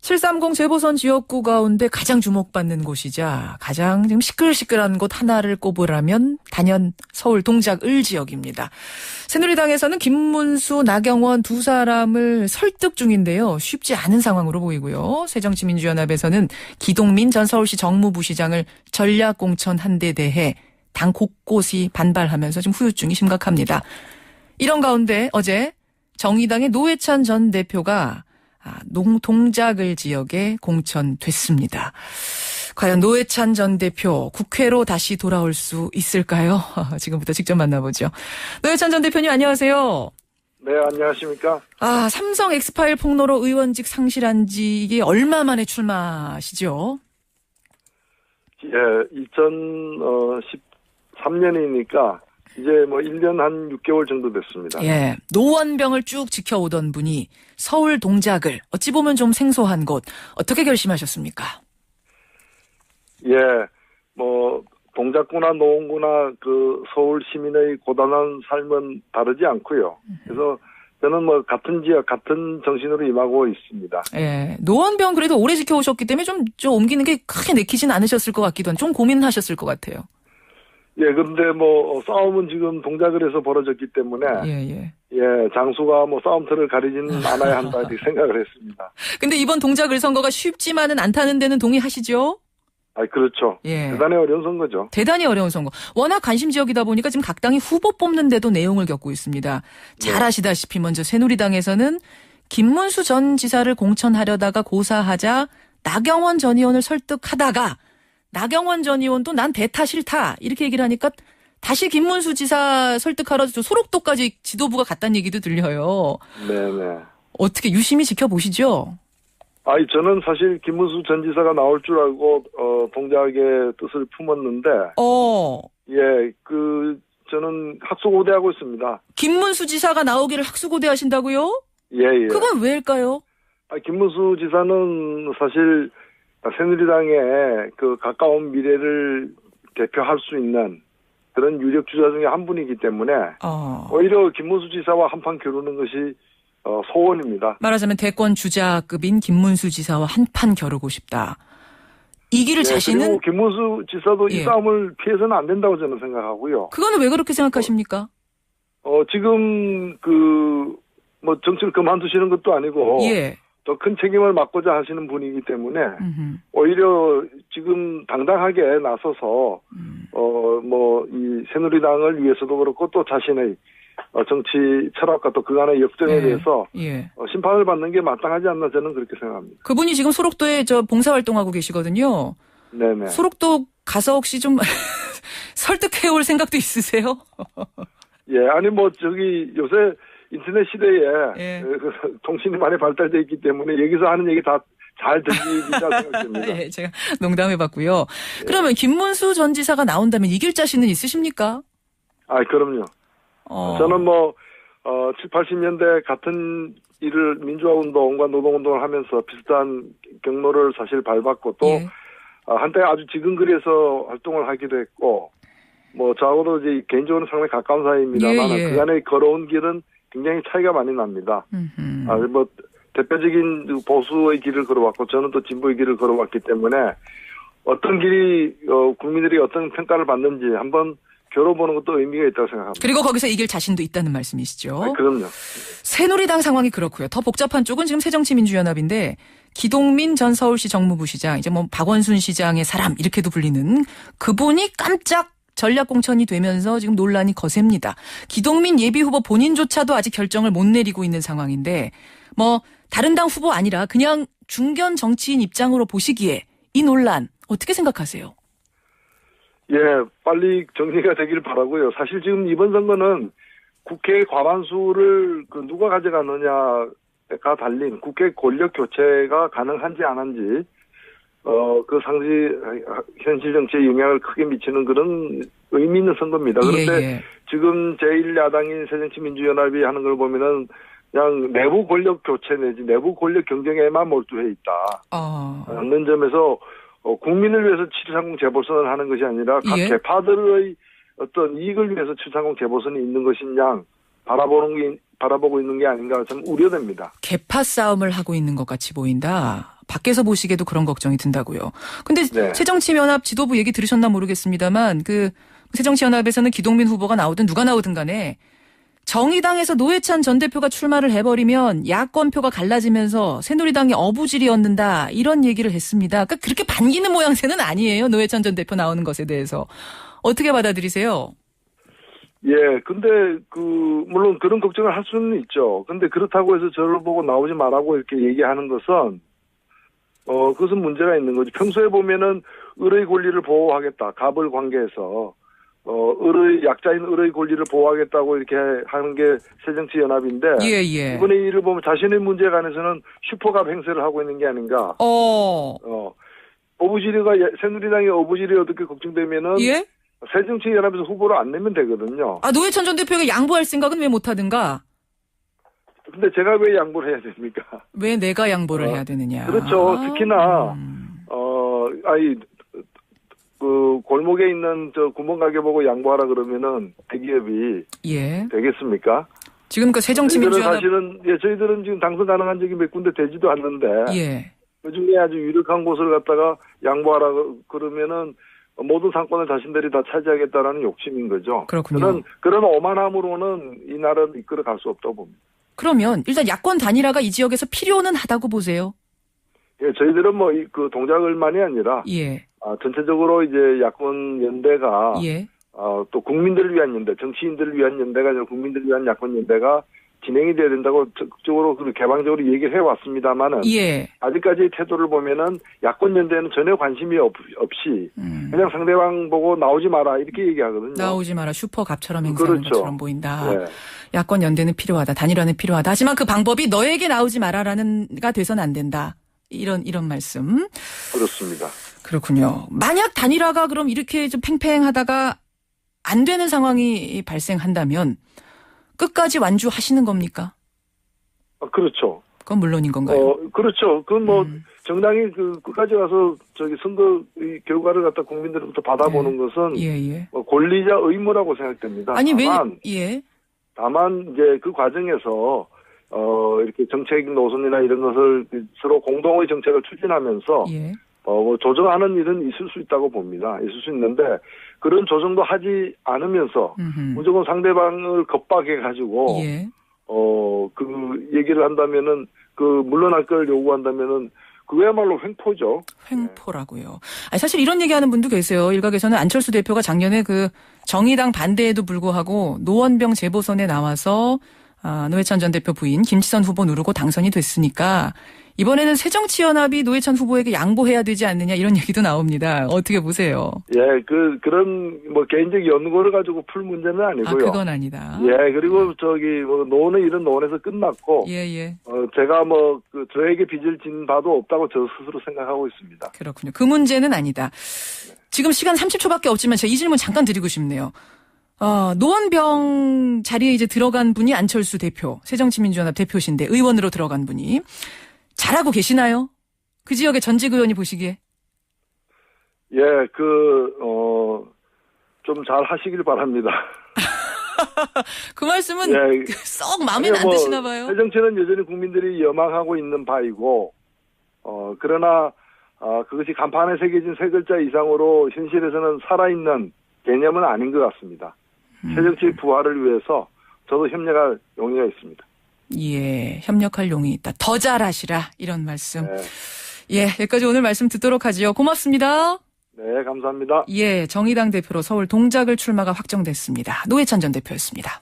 730 재보선 지역구 가운데 가장 주목받는 곳이자 가장 지금 시끌시끌한 곳 하나를 꼽으라면 단연 서울 동작 을 지역입니다. 새누리당에서는 김문수, 나경원 두 사람을 설득 중인데요. 쉽지 않은 상황으로 보이고요. 새정치민주연합에서는 기동민 전 서울시 정무부시장을 전략공천한 데 대해 당 곳곳이 반발하면서 지금 후유증이 심각합니다. 이런 가운데 어제 정의당의 노회찬 전 대표가 동작을 지역에 공천됐습니다. 과연 노회찬 전 대표 국회로 다시 돌아올 수 있을까요? 지금부터 직접 만나보죠. 노회찬 전 대표님 안녕하세요. 네, 안녕하십니까? 삼성 엑스파일 폭로로 의원직 상실한 지 이게 얼마 만에 출마시죠? 예, 2013년이니까 이제 뭐 1년 한 6개월 정도 됐습니다. 예, 노원병을 쭉 지켜오던 분이 서울 동작을 어찌 보면 좀 생소한 곳 어떻게 결심하셨습니까? 예, 뭐 동작구나 노원구나 그 서울 시민의 고단한 삶은 다르지 않고요. 그래서 저는 뭐 같은 지역 같은 정신으로 임하고 있습니다. 예, 노원병 그래도 오래 지켜오셨기 때문에 좀 옮기는 게 크게 내키진 않으셨을 것 같기도 한 좀 고민하셨을 것 같아요. 예, 그런데 뭐 싸움은 지금 동작을에서 벌어졌기 때문에 예, 장수가 뭐 싸움터를 가리지는 않아야 한다 이렇게 생각을 했습니다. 근데 이번 동작을 선거가 쉽지만은 않다는 데는 동의하시죠? 그렇죠. 예. 대단히 어려운 선거죠. 대단히 어려운 선거. 워낙 관심 지역이다 보니까 지금 각 당이 후보 뽑는데도 내용을 겪고 있습니다. 잘 아시다시피 먼저 새누리당에서는 김문수 전 지사를 공천하려다가 고사하자 나경원 전 의원을 설득하다가 나경원 전 의원도 난 대타 싫다 이렇게 얘기를 하니까 다시 김문수 지사 설득하러 소록도까지 지도부가 갔다는 얘기도 들려요. 네네. 어떻게 유심히 지켜보시죠? 저는 사실 김문수 전 지사가 나올 줄 알고 동작의 뜻을 품었는데 저는 학수고대하고 있습니다. 김문수 지사가 나오기를 학수고대하신다고요? 예. 그건 왜일까요? 김문수 지사는 사실 새누리당의 그 가까운 미래를 대표할 수 있는 그런 유력 주자 중에 한 분이기 때문에 오히려 김문수 지사와 한판 겨루는 것이 소원입니다. 말하자면 대권 주자급인 김문수 지사와 한판 겨루고 싶다. 이기를 자신은 그리고 김문수 지사도 이 싸움을 피해서는 안 된다고 저는 생각하고요. 그거는 왜 그렇게 생각하십니까? 지금 뭐 정치를 그만두시는 것도 아니고 더 큰 책임을 맡고자 하시는 분이기 때문에 오히려 지금 당당하게 나서서 이 새누리당을 위해서도 그렇고 또 자신의 정치 철학과 또 그간의 역정에 대해서 심판을 받는 게 마땅하지 않나 저는 그렇게 생각합니다. 그분이 지금 소록도에 봉사활동하고 계시거든요. 네네. 소록도 가서 혹시 좀 설득해올 생각도 있으세요? 요새 인터넷 시대에 통신이 많이 발달되어 있기 때문에 여기서 하는 얘기 다 잘 들리리라 생각됩니다. 제가 농담해봤고요. 그러면 김문수 전 지사가 나온다면 이길 자신은 있으십니까? 그럼요. 저는 7, 80년대 같은 일을 민주화운동과 노동운동을 하면서 비슷한 경로를 사실 밟았고 또 한때 아주 지근거리에서 활동을 하기도 했고 저하고도 이제 개인적으로 상당히 가까운 사이입니다만 그간의 걸어온 길은 굉장히 차이가 많이 납니다. 대표적인 보수의 길을 걸어왔고 저는 또 진보의 길을 걸어왔기 때문에 어떤 길이 국민들이 어떤 평가를 받는지 한번 겨뤄보는 것도 의미가 있다고 생각합니다. 그리고 거기서 이길 자신도 있다는 말씀이시죠? 그럼요. 새누리당 상황이 그렇고요. 더 복잡한 쪽은 지금 새정치민주연합인데 기동민 전 서울시 정무부시장, 이제 박원순 시장의 사람 이렇게도 불리는 그분이 깜짝 전략공천이 되면서 지금 논란이 거셉니다. 기동민 예비후보 본인조차도 아직 결정을 못 내리고 있는 상황인데 다른 당 후보 아니라 그냥 중견 정치인 입장으로 보시기에 이 논란 어떻게 생각하세요? 빨리 정리가 되길 바라고요. 사실 지금 이번 선거는 국회 과반수를 누가 가져가느냐가 달린 국회 권력 교체가 가능한지 안 한지 그 상시 현실 정치에 영향을 크게 미치는 그런 의미 있는 선거입니다. 그런데 지금 제1야당인 새정치민주연합이 하는 걸 보면은 그냥 내부 권력 교체 내지 내부 권력 경쟁에만 몰두해 있다. 하는 점에서 국민을 위해서 730 재보선을 하는 것이 아니라 각 개파들의 어떤 이익을 위해서 730 재보선이 있는 것이냐 바라보고 있는 게 아닌가 좀 우려됩니다. 개파 싸움을 하고 있는 것 같이 보인다. 밖에서 보시기에도 그런 걱정이 든다고요. 근데 네. 새정치연합 지도부 얘기 들으셨나 모르겠습니다만 그 새정치연합에서는 기동민 후보가 나오든 누가 나오든 간에 정의당에서 노회찬 전 대표가 출마를 해버리면 야권표가 갈라지면서 새누리당이 어부질이 얻는다 이런 얘기를 했습니다. 그러니까 그렇게 반기는 모양새는 아니에요. 노회찬 전 대표 나오는 것에 대해서. 어떻게 받아들이세요? 예, 근데 물론 그런 걱정을 할 수는 있죠. 근데 그렇다고 해서 저를 보고 나오지 말라고 이렇게 얘기하는 것은 그것은 문제가 있는 거죠. 평소에 보면은 을의 권리를 보호하겠다. 갑을 관계해서 약자인 을의 권리를 보호하겠다고 이렇게 하는 게 새정치연합인데 예. 이번에 이 일을 보면 자신의 문제에 관해서는 슈퍼갑 행세를 하고 있는 게 아닌가. 새누리당이 어부질이 어떻게 걱정되면은 예? 새정치연합에서 후보를 안 내면 되거든요. 아, 노회찬 전 대표가 양보할 생각은 왜 못하든가? 근데 제가 왜 양보를 해야 됩니까? 왜 내가 양보를 해야 되느냐? 그렇죠. 특히나 골목에 있는 저 구멍 가게 보고 양보하라 그러면은 대기업이 예. 되겠습니까? 지금 그 새정치민주연합 저희들은 지금 당선 가능한 적이 몇 군데 되지도 않는데 예. 그중에 아주 유력한 곳을 갖다가 양보하라 그러면은 모든 상권을 자신들이 다 차지하겠다라는 욕심인 거죠. 그렇군요. 그런 오만함으로는 이 나라를 이끌어갈 수 없다고 봅니다. 그러면 일단 야권 단일화가 이 지역에서 필요는 하다고 보세요. 예, 저희들은 그 동작을만이 아니라 예. 전체적으로 이제 야권 연대가 예. 또 국민들을 위한 연대, 정치인들을 위한 연대가 아니라 국민들을 위한 야권 연대가 진행이 돼야 된다고 적극적으로 개방적으로 얘기를 해왔습니다만은 예. 아직까지의 태도를 보면은 야권 연대는 전혀 관심이 없이 그냥 상대방 보고 나오지 마라 이렇게 얘기하거든요. 나오지 마라 슈퍼갑처럼 행사하는 그렇죠. 것처럼 보인다. 네. 야권 연대는 필요하다. 단일화는 필요하다. 하지만 그 방법이 너에게 나오지 마라라는가 돼서는 안 된다. 이런 말씀. 그렇습니다. 그렇군요. 만약 단일화가 그럼 이렇게 좀 팽팽하다가 안 되는 상황이 발생한다면 끝까지 완주하시는 겁니까? 그렇죠. 그건 물론인 건가요? 그렇죠. 그건 정당이 끝까지 가서 선거 결과를 갖다 국민들로부터 받아보는 것은 예. 권리자 의무라고 생각됩니다. 아니 다만 이제 그 과정에서 이렇게 정책 노선이나 이런 것을 서로 공동의 정책을 추진하면서 예. 조정하는 일은 있을 수 있다고 봅니다. 있을 수 있는데 그런 조정도 하지 않으면서 무조건 상대방을 겁박해가지고 예. 그 얘기를 한다면은 물러날 걸 요구한다면은 그야말로 횡포죠. 횡포라고요. 아니, 사실 이런 얘기하는 분도 계세요. 일각에서는 안철수 대표가 작년에 그 정의당 반대에도 불구하고 노원병 재보선에 나와서 노회찬 전 대표 부인 김치선 후보 누르고 당선이 됐으니까 이번에는 새정치연합이 노회찬 후보에게 양보해야 되지 않느냐 이런 얘기도 나옵니다. 어떻게 보세요? 예, 그런 개인적 연구를 가지고 풀 문제는 아니고요. 그건 아니다. 예, 그리고 노는 이런 논에서 끝났고. 예. 제가 저에게 빚을 진 바도 없다고 저 스스로 생각하고 있습니다. 그렇군요. 그 문제는 아니다. 지금 시간 30초밖에 없지만 제가 이 질문 잠깐 드리고 싶네요. 노원병 자리에 이제 들어간 분이 안철수 대표, 새정치민주연합 대표신데 의원으로 들어간 분이 잘하고 계시나요? 그 지역의 전직 의원이 보시기에? 예, 좀 잘 하시길 바랍니다. 그 말씀은 예, 썩 마음에 안 드시나 봐요. 새정치는 여전히 국민들이 염망하고 있는 바이고, 그러나, 그것이 간판에 새겨진 세 글자 이상으로 현실에서는 살아있는 개념은 아닌 것 같습니다. 새정치의 부활을 위해서 저도 협력할 용의가 있습니다. 예, 협력할 용이 있다. 더 잘하시라 이런 말씀. 네. 예, 여기까지 오늘 말씀 듣도록 하지요. 고맙습니다. 네, 감사합니다. 예, 정의당 대표로 서울 동작을 출마가 확정됐습니다. 노회찬 전 대표였습니다.